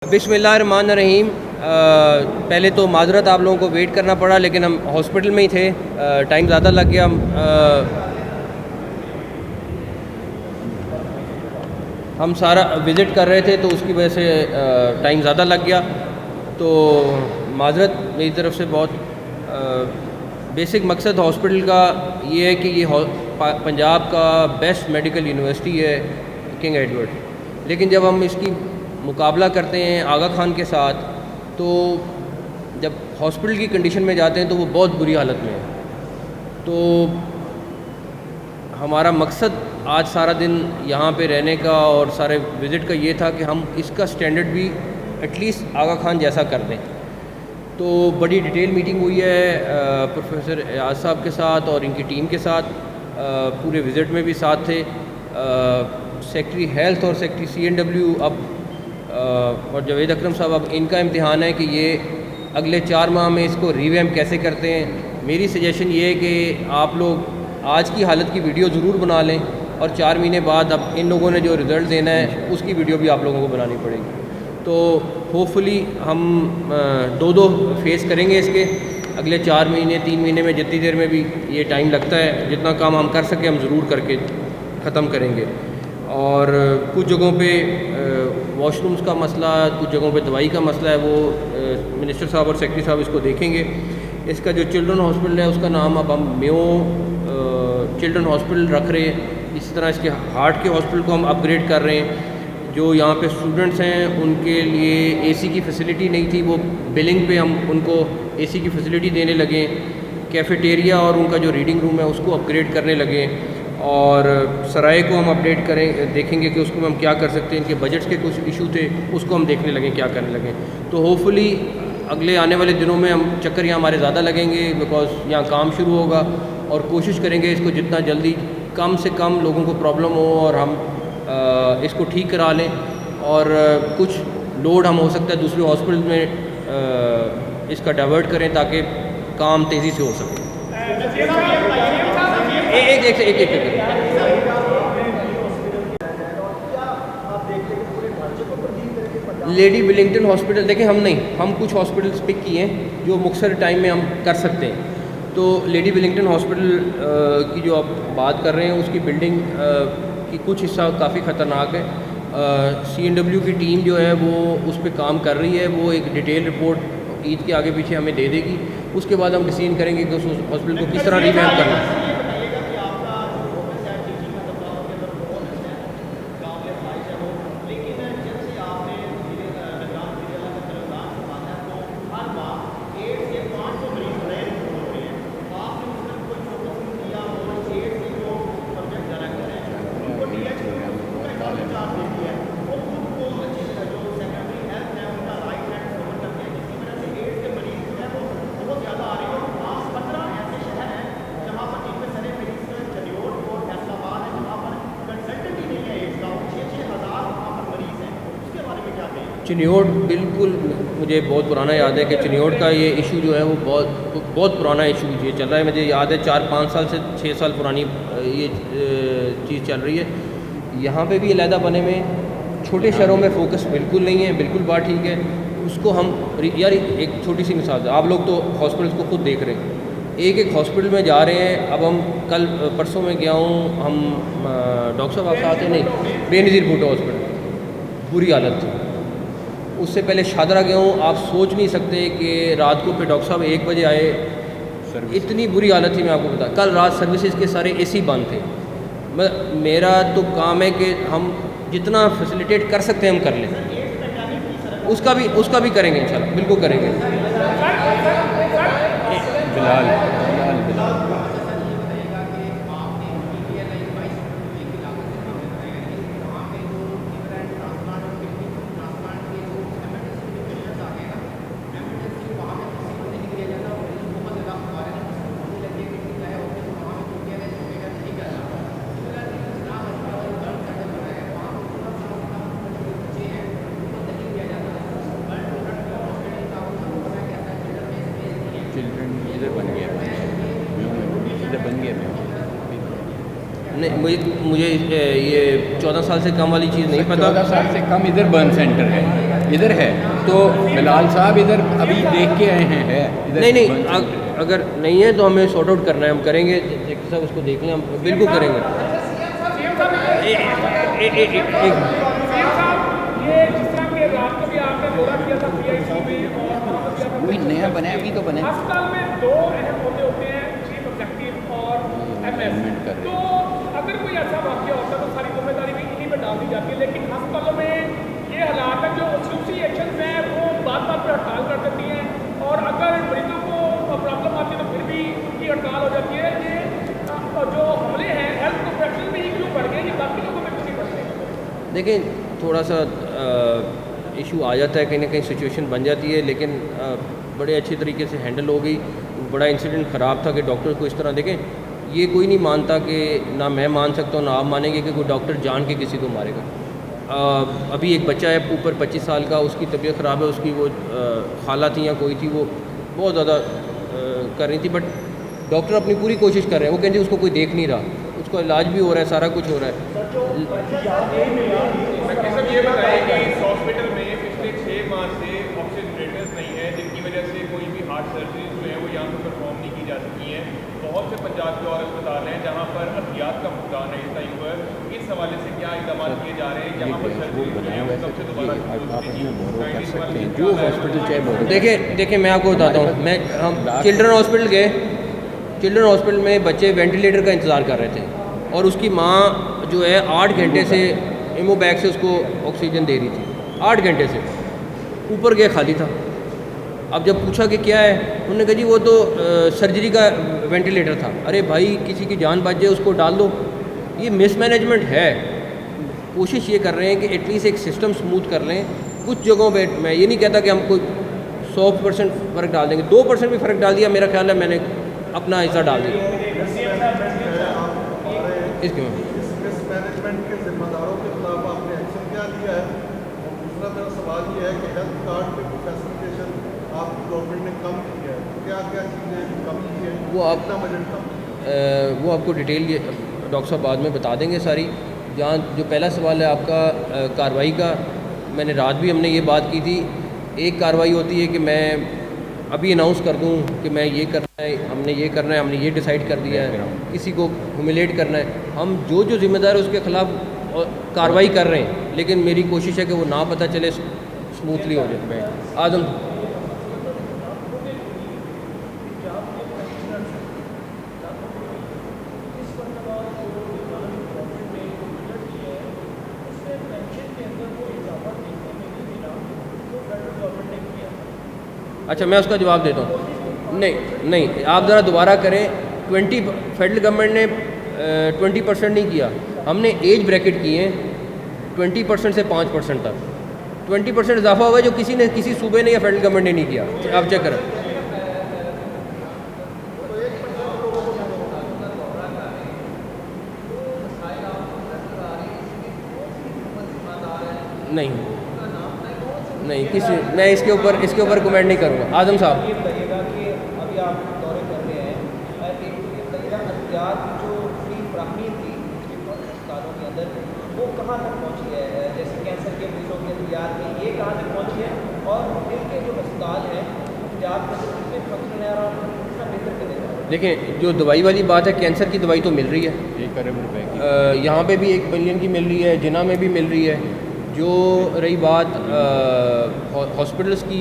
बिस्मिल्लाहिर्रहमानिर्रहीम। पहले तो माजरत आप लोगों को वेट करना पड़ा, लेकिन हम हॉस्पिटल में ही थे, टाइम ज़्यादा लग गया। हम सारा विज़िट कर रहे थे तो उसकी वजह से टाइम ज़्यादा लग गया। तो माजरत मेरी तरफ़ से बहुत। बेसिक मकसद हॉस्पिटल का ये है कि ये पंजाब का बेस्ट मेडिकल यूनिवर्सिटी है, किंग एडवर्ड। लेकिन जब हम इसकी मुकाबला करते हैं आगा खान के साथ, तो जब हॉस्पिटल की कंडीशन में जाते हैं तो वो बहुत बुरी हालत में है। तो हमारा मकसद आज सारा दिन यहाँ पे रहने का और सारे विज़िट का ये था कि हम इसका स्टैंडर्ड भी एटलीस्ट आगा खान जैसा कर दें। तो बड़ी डिटेल मीटिंग हुई है प्रोफेसर एयाज साहब के साथ और इनकी टीम के साथ। पूरे विज़िट में भी साथ थे सेक्रेटरी हेल्थ और सेक्रेटरी CNW और जावेद अकरम साहब। अब इनका इम्तिहान है कि ये अगले 4 माह में इसको रिवैम्प कैसे करते हैं। मेरी सजेशन ये है कि आप लोग आज की हालत की वीडियो ज़रूर बना लें और 4 महीने बाद अब इन लोगों ने जो रिज़ल्ट देना है उसकी वीडियो भी आप लोगों को बनानी पड़ेगी। तो होपफुली हम 2-2 फेज़ करेंगे इसके अगले 4 महीने 3 महीने में, जितनी देर में भी ये टाइम लगता है। जितना काम हम कर सकें हम ज़रूर करके ख़त्म करेंगे। और कुछ जगहों पे वॉशरूम्स का मसला, कुछ जगहों पे दवाई का मसला है, वो मिनिस्टर साहब और सेक्रेटरी साहब इसको देखेंगे। इसका जो चिल्ड्रन हॉस्पिटल है उसका नाम अब हम मेयो चिल्ड्रन हॉस्पिटल रख रहे हैं। इसी तरह इसके हार्ट के हॉस्पिटल को हम अपग्रेड कर रहे हैं। जो यहाँ पे स्टूडेंट्स हैं उनके लिए AC की फैसिलिटी नहीं थी, वो बिलिंग पे हम उनको AC की फैसिलिटी देने लगे। कैफेटेरिया और उनका जो रीडिंग रूम है उसको अपग्रेड करने लगे। और सराय को हम अपडेट करें, देखेंगे कि उसको हम क्या कर सकते हैं। इनके बजट्स के कुछ इशू थे, उसको हम देखने लगे क्या करने लगे। तो होपफुली अगले आने वाले दिनों में हम चक्कर यहाँ हमारे ज़्यादा लगेंगे, बिकॉज़ यहाँ काम शुरू होगा। और कोशिश करेंगे इसको जितना जल्दी कम से कम लोगों को प्रॉब्लम हो और हम इसको ठीक करा लें। और कुछ लोड हम हो सकता है दूसरे हॉस्पिटल में इसका डाइवर्ट करें ताकि काम तेज़ी से हो सके। एक लेडी विलिंगटन हॉस्पिटल देखें, हम कुछ हॉस्पिटल्स पिक किए हैं जो मुख्तसर टाइम में हम कर सकते हैं। तो लेडी विलिंगटन हॉस्पिटल की जो आप बात कर रहे हैं उसकी बिल्डिंग की कुछ हिस्सा काफ़ी ख़तरनाक है। CNW की टीम जो है वो उस पर काम कर रही है। वो एक डिटेल रिपोर्ट ईद के आगे पीछे हमें दे देगी। उसके बाद हम डिसीजन करेंगे कि उस हॉस्पिटल को किस तरह रिवैम्प करना है। चिन्योट बिल्कुल मुझे बहुत पुराना याद है कि चिन्योट का ये इशू जो है वो बहुत पुराना इशू ये चल रहा है। मुझे याद है 4-5 साल से 6 साल पुरानी ये चीज़ चल रही है। यहाँ पे भी अलहदा बने में छोटे शहरों में फोकस बिल्कुल नहीं है। बिल्कुल बात ठीक है। उसको हम यार एक छोटी सी मिसाल है, आप लोग तो हॉस्पिटल्स को खुद देख रहे हैं, एक हॉस्पिटल में जा रहे हैं। अब हम कल परसों में गया हूँ, हम डॉक्टर साहब आप साथ हैं नहीं, बेनज़ीर भुट्टो हॉस्पिटल बुरी हालत थी। उससे पहले शादरा गया हूँ, आप सोच नहीं सकते कि रात को फिर डॉक्टर साहब 1 बजे आए, इतनी बुरी हालत थी। मैं आपको बता, कल रात सर्विसेज के सारे AC बंद थे। मेरा तो काम है कि हम जितना फैसिलिटेट कर सकते हैं हम कर लें। उसका भी करेंगे इंशाल्लाह, बिल्कुल करेंगे। बिलाल चिल्ड्रन इधर बन गया, इधर बन गया। नहीं, मुझे ये 14 साल से कम वाली चीज़ नहीं पता। 14 साल से कम इधर बर्न सेंटर है, इधर है। तो बिलाल साहब इधर अभी देख के आए हैं, है इधर? नहीं, अगर नहीं है तो हमें सॉर्ट आउट करना है, हम करेंगे। सब उसको देख लें, हम बिल्कुल करेंगे। वही नया बना है, अभी तो बना है। अस्पताल में दो अहम होते हैं, चीफ एग्जीक्यूटिव और एमएस। तो अगर कोई ऐसा वाक्य होता है तो सारी जिम्मेदारी भी इन्हीं पर डाल दी जाती है, लेकिन अस्पतालों में ये हालात है जो एसोसिएशन हैं वो बात बात पर हड़ताल कर देती हैं, और अगर मरीजों को प्रॉब्लम आती है तो फिर भी उनकी हड़ताल हो जाती है। ये जो हमले हैं हेल्थ प्रोफेशनल में ही क्यों बढ़ गए, ये बाकी लोगों में क्यों नहीं बढ़ते? देखिए, थोड़ा सा इशू आ जाता है, कहीं ना कहीं सिचुएशन बन जाती है, लेकिन बड़े अच्छे तरीके से हैंडल हो गई। बड़ा इंसिडेंट ख़राब था कि डॉक्टर को इस तरह देखें, ये कोई नहीं मानता कि ना मैं मान सकता हूँ ना आप मानेंगे कि कोई डॉक्टर जान के किसी को मारेगा। अभी एक बच्चा है ऊपर 25 साल का, उसकी तबीयत ख़राब है, उसकी वो खाला थी या कोई थी, वो बहुत ज़्यादा कर रही थी, बट डॉक्टर अपनी पूरी कोशिश कर रहे हैं। वो कहते हैं उसको कोई देख नहीं रहा, उसका इलाज भी हो रहा है, सारा कुछ हो रहा है। ये बताएं कि इस हॉस्पिटल में पिछले 6 माह से ऑक्सीजनेटर्स नहीं है, जिनकी वजह से कोई भी हार्ट सर्जरीज जो है वो यहाँ पर परफॉर्म नहीं की जा सकी हैं। बहुत से पंजाब के और अस्पताल हैं जहाँ पर अहतियात का भुगतान है इस टाइम पर। इस हवाले से क्या इकदाम किए जा रहे हैं जहाँ पर सर्जरी जो है वो सबसे दोबारा देखिए मैं आपको बताता हूँ। हम चिल्ड्रन हॉस्पिटल गए, चिल्ड्रन हॉस्पिटल में बच्चे वेंटिलेटर का इंतज़ार कर रहे थे, और उसकी माँ जो है 8 घंटे से एमो बैग से उसको ऑक्सीजन दे रही थी, 8 घंटे से। ऊपर गया खाली था। अब जब पूछा कि क्या है, उन्होंने कहा जी वो तो सर्जरी का वेंटिलेटर था। अरे भाई, किसी की जान बच जाए उसको डाल दो। ये मिसमैनेजमेंट है। कोशिश ये कर रहे हैं कि एटलीस्ट एक सिस्टम स्मूथ कर लें। कुछ जगहों पे मैं ये नहीं कहता कि हम कोई 100% फ़र्क डाल देंगे, 2% भी फ़र्क डाल दिया, मेरा ख्याल है मैंने अपना हिस्सा डाल दिया। इसके मैनेजमेंट के जिम्मेदारों के खिलाफ आपने एक्शन क्या लिया है? और दूसरा मेरा सवाल ये है कि हेल्थ कार्ड पे कुछ फैसिलिटेशन आपकी गवर्नमेंट ने कम की है, क्या क्या चीज़ें कम की है, वो आप कितना बजट कम? वो आपको डिटेल ये डॉक्टर साहब बाद में बता देंगे सारी। जहाँ जो पहला सवाल है आपका कार्रवाई का, मैंने रात भी हमने ये बात की थी। एक कार्रवाई होती है कि मैं अभी अनाउंस कर दूं कि मैं ये करना है, हमने ये करना है, हमने ये डिसाइड कर दिया है, किसी को ह्यूमिलेट करना है। हम जो जिम्मेदार है उसके ख़िलाफ़ कार्रवाई कर रहे हैं, लेकिन मेरी कोशिश है कि वो ना पता चले, स्मूथली हो जाए। आदम अच्छा, मैं उसका जवाब देता हूँ। नहीं, आप ज़रा दोबारा करें। फेडरल गवर्नमेंट ने 20% नहीं किया, हमने एज ब्रैकेट किए हैं 20% से 5% तक। 20% इजाफा हुआ है जो किसी सूबे ने या फेडरल गवर्नमेंट ने नहीं किया। आप चेक करें। नहीं किसी, मैं इसके ऊपर कमेंट नहीं करूँगा। आजम साहब, ये बताइएगा कि अभी आप दौरे कर रहे हैं, एक एहतियात जो फ्री फ्राहमी थी अस्पतालों के अंदर, वो कहाँ तक पहुँची है? जैसे कैंसर के मरीजों के एहतियात में ये कहाँ तक पहुँची है, और दिल के जो अस्पताल हैं पंजाब के कितने फंक्शन है और कितना बेहतर के देगा? देखें, जो दवाई वाली बात है, कैंसर की दवाई तो मिल रही है, 1 करोड़ रुपए की। यहाँ पे भी 1 बिलियन की मिल रही है, जिना में भी मिल रही है। जो रही बात हॉस्पिटल्स की,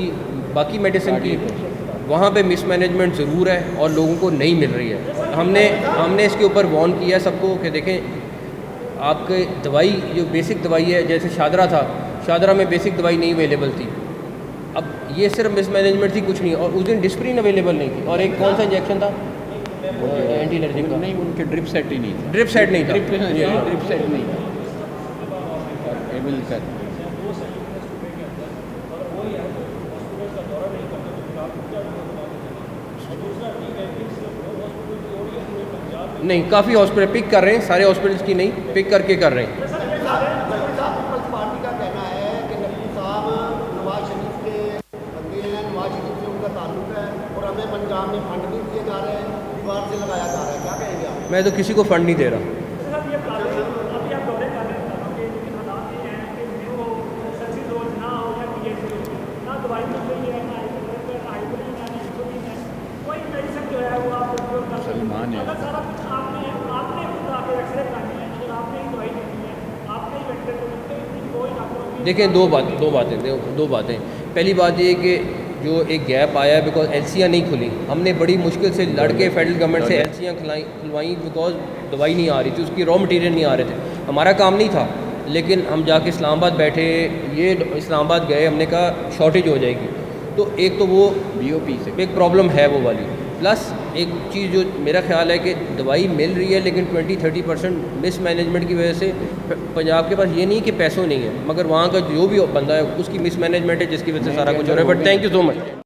बाकी मेडिसिन की, वहाँ पे मिसमैनेजमेंट ज़रूर है और लोगों को नहीं मिल रही है। हमने इसके ऊपर वार्न किया है सबको कि देखें, आपके दवाई जो बेसिक दवाई है, जैसे शादरा था, शादरा में बेसिक दवाई नहीं अवेलेबल थी। अब ये सिर्फ मिसमैनेजमेंट थी, कुछ नहीं। और उस दिन डिस्प्रिन अवेलेबल नहीं थी, और एक कौन सा इंजेक्शन था एंटी एलर्जिक का? नहीं, उनके ड्रिप सेट ही नहीं था। ड्रिप सेट नहीं था। ड्रिप सेट नहीं था। और एबल कर नहीं, काफ़ी हॉस्पिटल पिक कर रहे हैं, सारे हॉस्पिटल्स की नहीं, पिक करके कर रहे हैं। पार्टी का कहना है कि नकवी साहब नवाज शरीफ के बंदे हैं, नवाज शरीफ से उनका ताल्लुक है, और हमें पंजाब में फंड भी दिए जा रहे हैं, दीवार से लगाया जा रहा है। क्या कहेंगे आप? मैं तो किसी को फ़ंड नहीं दे रहा। मेहमान हैं। अगर सारा कुछ आपने खुद आके एक्सरे करानी है, अगर आपने ही दवाई देनी है, आपने ही वेंटिलेटर को मिलते हैं, कोई डॉक्टरों की देखें दो बातें। पहली बात ये कि जो एक गैप आया है बिकॉज एलसीयाँ नहीं खुली, हमने बड़ी मुश्किल से लड़के फेडरल गवर्नमेंट से एलसीयाँ खुलवाई बिकॉज दवाई नहीं आ रही थी, उसकी रॉ मटेरियल नहीं आ रहे थे। हमारा काम नहीं था, लेकिन हम जाके इस्लामाबाद बैठे, ये इस्लामाबाद गए, हमने कहा शॉर्टेज हो जाएगी। तो एक तो वो BOP से एक प्रॉब्लम है वो वाली, प्लस एक चीज़ जो मेरा ख्याल है कि दवाई मिल रही है लेकिन 20-30% मिस मैनेजमेंट की वजह से पंजाब के पास ये नहीं कि पैसों नहीं है, मगर वहाँ का जो भी बंदा है उसकी मिस मैनेजमेंट है जिसकी वजह से सारा कुछ हो रहा है। But thank you so much.